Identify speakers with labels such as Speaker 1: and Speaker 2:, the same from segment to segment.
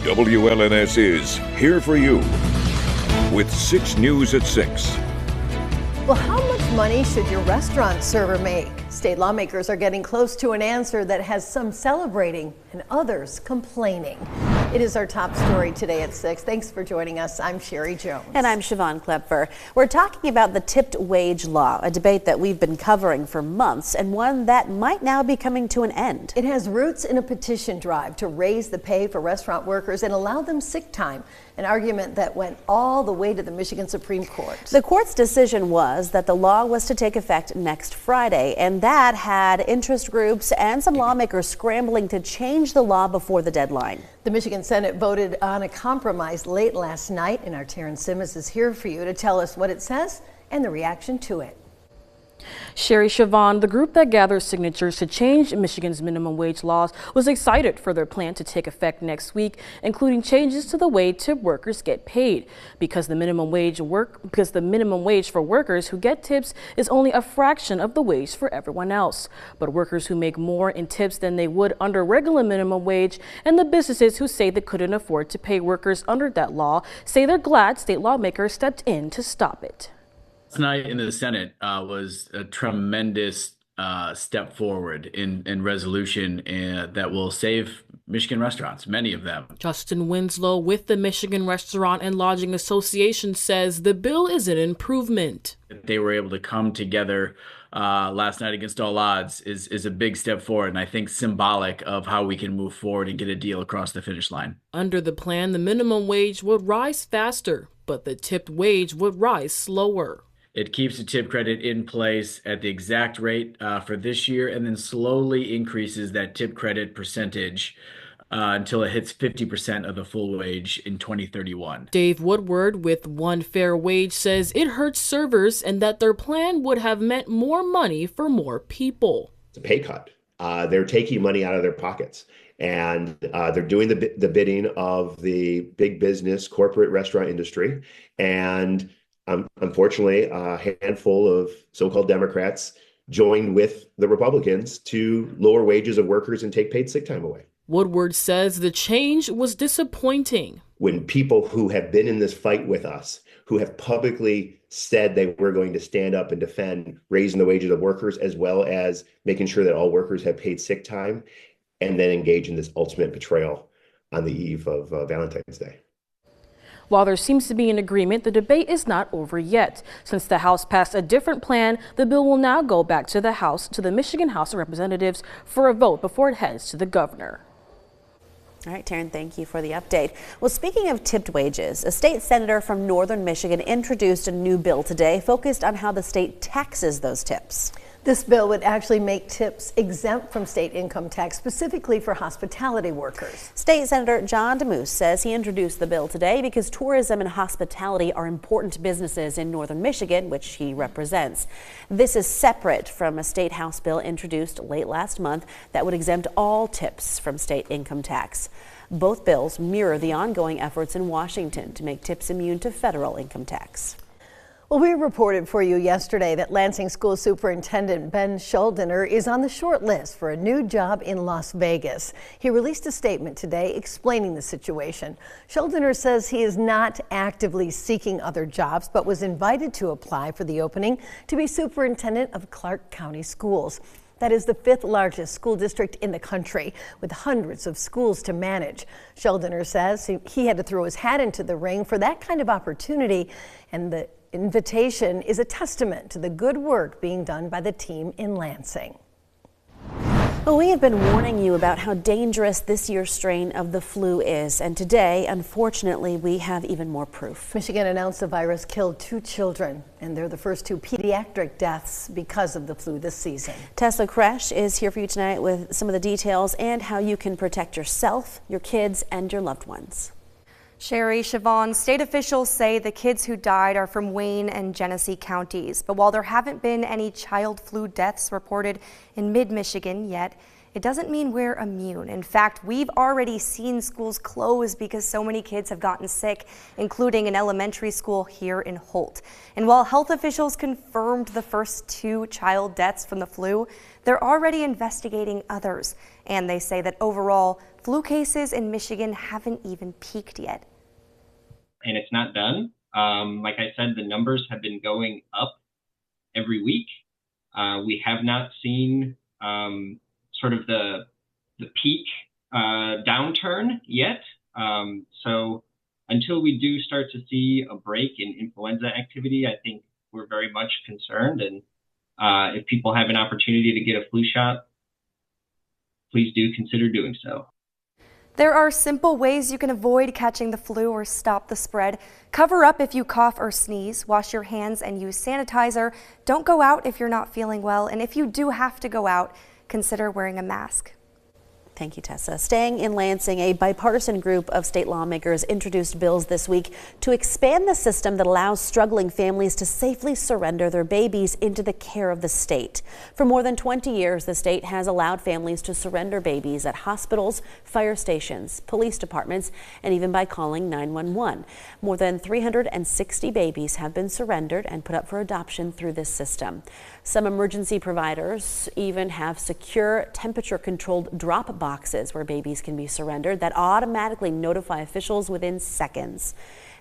Speaker 1: WLNS is here for you with 6 News at 6.
Speaker 2: Well, how much money should your restaurant server make? State lawmakers are getting close to an answer that has some celebrating and others complaining. It is our top story today at 6. Thanks for joining us. I'm Sherry Jones.
Speaker 3: And I'm Siobhan Klepfer. We're talking about the tipped wage law, a debate that we've been covering for months and one that might now be coming to an end.
Speaker 2: It has roots in a petition drive to raise the pay for restaurant workers and allow them sick time, an argument that went all the way to the Michigan Supreme Court.
Speaker 3: The court's decision was that the law was to take effect next Friday, and that had interest groups and some lawmakers scrambling to change the law before the deadline.
Speaker 2: The Michigan Senate voted on a compromise late last night, and our Taryn Simmons is here for you to tell us what it says and the reaction to it.
Speaker 4: Sherry, Siobhan, the group that gathers signatures to change Michigan's minimum wage laws was excited for their plan to take effect next week, including changes to the way tip workers get paid. Because the minimum wage for workers who get tips is only a fraction of the wage for everyone else. But workers who make more in tips than they would under regular minimum wage, and the businesses who say they couldn't afford to pay workers under that law, say they're glad state lawmakers stepped in to stop it.
Speaker 5: Tonight in the Senate was a tremendous step forward in resolution that will save Michigan restaurants, many of them.
Speaker 4: Justin Winslow with the Michigan Restaurant and Lodging Association says the bill is an improvement.
Speaker 5: They were able to come together last night against all odds is a big step forward, and I think symbolic of how we can move forward and get a deal across the finish line.
Speaker 4: Under the plan, the minimum wage would rise faster, but the tipped wage would rise slower.
Speaker 5: It keeps the tip credit in place at the exact rate for this year and then slowly increases that tip credit percentage until it hits 50% of the full wage in 2031.
Speaker 4: Dave Woodward with One Fair Wage says it hurts servers and that their plan would have meant more money for more people.
Speaker 6: It's a pay cut. They're taking money out of their pockets, and they're doing the bidding of the big business corporate restaurant industry. And unfortunately, a handful of so-called Democrats joined with the Republicans to lower wages of workers and take paid sick time away.
Speaker 4: Woodward says the change was disappointing.
Speaker 6: When people who have been in this fight with us, who have publicly said they were going to stand up and defend raising the wages of workers, as well as making sure that all workers have paid sick time, and then engage in this ultimate betrayal on the eve of Valentine's Day.
Speaker 4: While there seems to be an agreement, the debate is not over yet. Since the House passed a different plan, the bill will now go back to the Michigan House of Representatives for a vote before it heads to the governor.
Speaker 3: All right, Taryn, thank you for the update. Well, speaking of tipped wages, a state senator from northern Michigan introduced a new bill today focused on how the state taxes those tips.
Speaker 2: This bill would actually make tips exempt from state income tax, specifically for hospitality workers.
Speaker 3: State Senator John DeMoose says he introduced the bill today because tourism and hospitality are important businesses in northern Michigan, which he represents. This is separate from a state House bill introduced late last month that would exempt all tips from state income tax. Both bills mirror the ongoing efforts in Washington to make tips immune to federal income tax.
Speaker 2: Well, we reported for you yesterday that Lansing School Superintendent Ben Schuldiner is on the short list for a new job in Las Vegas. He released a statement today explaining the situation. Schuldiner says he is not actively seeking other jobs, but was invited to apply for the opening to be superintendent of Clark County Schools. That is the 5th largest school district in the country, with hundreds of schools to manage. Schuldiner says he had to throw his hat into the ring for that kind of opportunity, and the invitation is a testament to the good work being done by the team in Lansing.
Speaker 3: Well, we have been warning you about how dangerous this year's strain of the flu is, and today, unfortunately, we have even more proof.
Speaker 2: Michigan announced the virus killed 2 children, and they're the first 2 pediatric deaths because of the flu this season.
Speaker 3: Tessa Kresh is here for you tonight with some of the details and how you can protect yourself, your kids, and your loved ones.
Speaker 7: Sherry, Siobhan, state officials say the kids who died are from Wayne and Genesee counties. But while there haven't been any child flu deaths reported in mid-Michigan yet, it doesn't mean we're immune. In fact, we've already seen schools close because so many kids have gotten sick, including an elementary school here in Holt. And while health officials confirmed the first 2 child deaths from the flu, they're already investigating others. And they say that overall, flu cases in Michigan haven't even peaked yet.
Speaker 8: And it's not done. Like I said, the numbers have been going up every week. We have not seen sort of the peak downturn yet. So until we do start to see a break in influenza activity, I think we're very much concerned. And if people have an opportunity to get a flu shot, please do consider doing so.
Speaker 7: There are simple ways you can avoid catching the flu or stop the spread. Cover up if you cough or sneeze, wash your hands and use sanitizer. Don't go out if you're not feeling well, and if you do have to go out, consider wearing a mask.
Speaker 3: Thank you, Tessa. Staying in Lansing, a bipartisan group of state lawmakers introduced bills this week to expand the system that allows struggling families to safely surrender their babies into the care of the state. For more than 20 years, the state has allowed families to surrender babies at hospitals, fire stations, police departments, and even by calling 911. More than 360 babies have been surrendered and put up for adoption through this system. Some emergency providers even have secure, temperature-controlled drop boxes where babies can be surrendered that automatically notify officials within seconds.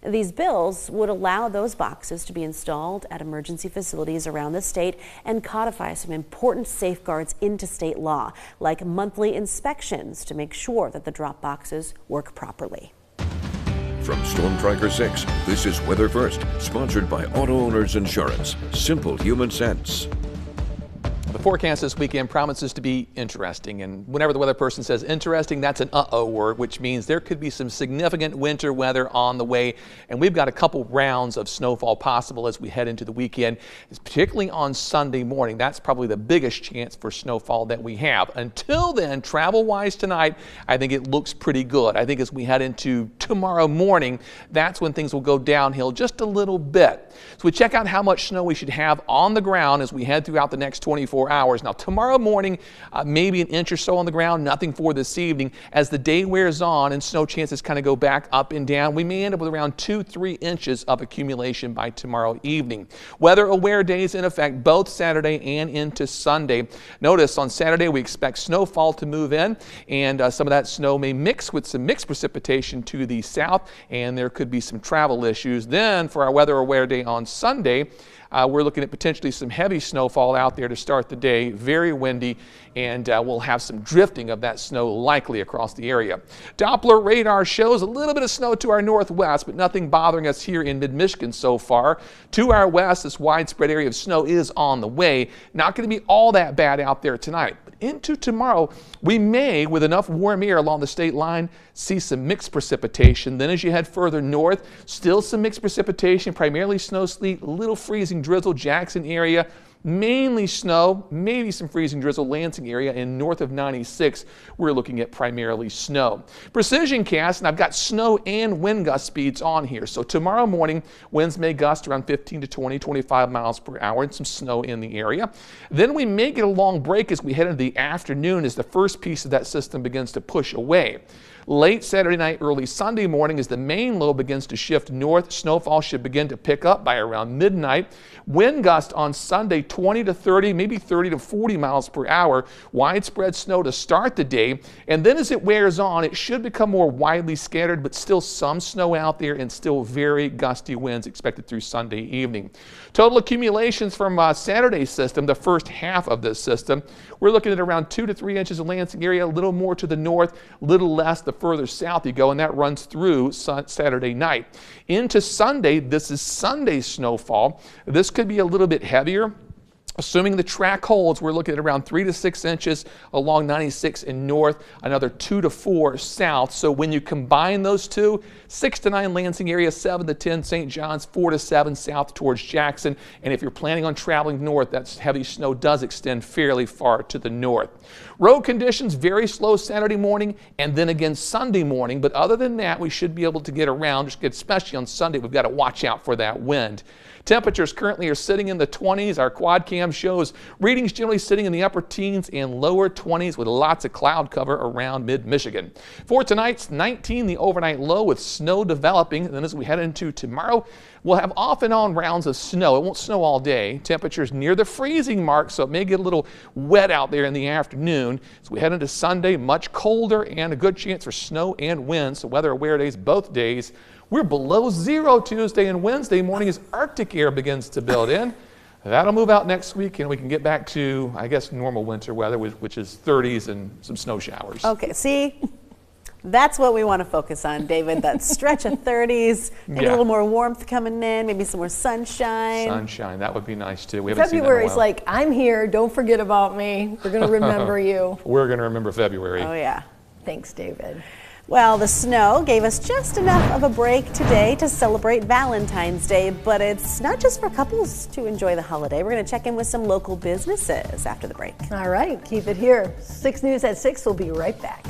Speaker 3: These bills would allow those boxes to be installed at emergency facilities around the state and codify some important safeguards into state law, like monthly inspections to make sure that the drop boxes work properly.
Speaker 1: From Storm Tracker 6, this is Weather First, sponsored by Auto Owners Insurance. Simple human sense.
Speaker 9: The forecast this weekend promises to be interesting, and whenever the weather person says interesting, that's an uh-oh word, which means there could be some significant winter weather on the way, and we've got a couple rounds of snowfall possible as we head into the weekend, particularly on Sunday morning. That's probably the biggest chance for snowfall that we have. Until then, travel-wise tonight, I think it looks pretty good. I think as we head into tomorrow morning, that's when things will go downhill just a little bit. So we check out how much snow we should have on the ground as we head throughout the next 24 hours. Now tomorrow morning, maybe an inch or so on the ground, nothing for this evening. As the day wears on and snow chances kind of go back up and down, we may end up with around 2-3 inches of accumulation by tomorrow evening. Weather aware days in effect both Saturday and into Sunday. Notice on Saturday we expect snowfall to move in, and some of that snow may mix with some mixed precipitation to the south, and there could be some travel issues. Then for our weather aware day on Sunday, we're looking at potentially some heavy snowfall out there to start the day, very windy, and we'll have some drifting of that snow likely across the area. Doppler radar shows a little bit of snow to our northwest, but nothing bothering us here in mid-Michigan so far. To our west, this widespread area of snow is on the way. Not going to be all that bad out there tonight. But into tomorrow, we may, with enough warm air along the state line, see some mixed precipitation. Then as you head further north, still some mixed precipitation, primarily snow, sleet, a little freezing drizzle, Jackson area. Mainly snow, maybe some freezing drizzle, Lansing area, and north of 96, we're looking at primarily snow. Precision cast, and I've got snow and wind gust speeds on here. So tomorrow morning, winds may gust around 15 to 20, 25 miles per hour, and some snow in the area. Then we may get a long break as we head into the afternoon as the first piece of that system begins to push away. Late Saturday night, early Sunday morning, as the main low begins to shift north, snowfall should begin to pick up by around midnight. Wind gust on Sunday 20 to 30, maybe 30 to 40 miles per hour. Widespread snow to start the day. And then as it wears on, it should become more widely scattered, but still some snow out there and still very gusty winds expected through Sunday evening. Total accumulations from Saturday's system, the first half of this system, we're looking at around 2 to 3 inches in Lansing area, a little more to the north, a little less the further south you go, and that runs through Saturday night. Into Sunday, this is Sunday's snowfall. This could be a little bit heavier. Assuming the track holds, we're looking at around 3 to 6 inches along 96 in north, another 2 to 4 south. So when you combine those two, 6 to 9 Lansing area, 7 to 10 St. John's, 4 to 7 south towards Jackson. And if you're planning on traveling north, that heavy snow does extend fairly far to the north. Road conditions very slow Saturday morning and then again Sunday morning. But other than that, we should be able to get around, especially on Sunday. We've got to watch out for that wind. Temperatures currently are sitting in the 20s. Our quad cam shows readings generally sitting in the upper teens and lower 20s with lots of cloud cover around mid-Michigan. For tonight's 19, the overnight low with snow developing. And then as we head into tomorrow, We'll have off and on rounds of snow. It won't snow all day. Temperatures near the freezing mark, so it may get a little wet out there in the afternoon. As we head into Sunday, much colder and a good chance for snow and wind. So weather aware days both days. We're below zero Tuesday and Wednesday morning as Arctic air begins to build in. That'll move out next week, and we can get back to, I guess, normal winter weather, which is 30s and some snow showers.
Speaker 3: Okay, see, that's what we want to focus on, David. That stretch of 30s, maybe a little more warmth coming in, maybe some more sunshine.
Speaker 9: Sunshine, that would be nice too. We haven't
Speaker 2: February's
Speaker 9: seen that in a while.
Speaker 2: like, I'm here, don't forget about me. We're going to remember you.
Speaker 9: We're going to remember February.
Speaker 3: Oh, yeah.
Speaker 2: Thanks, David.
Speaker 3: Well, the snow gave us just enough of a break today to celebrate Valentine's Day, but it's not just for couples to enjoy the holiday. We're going to check in with some local businesses after the break.
Speaker 2: All right, keep it here. 6 News at 6. We'll be right back.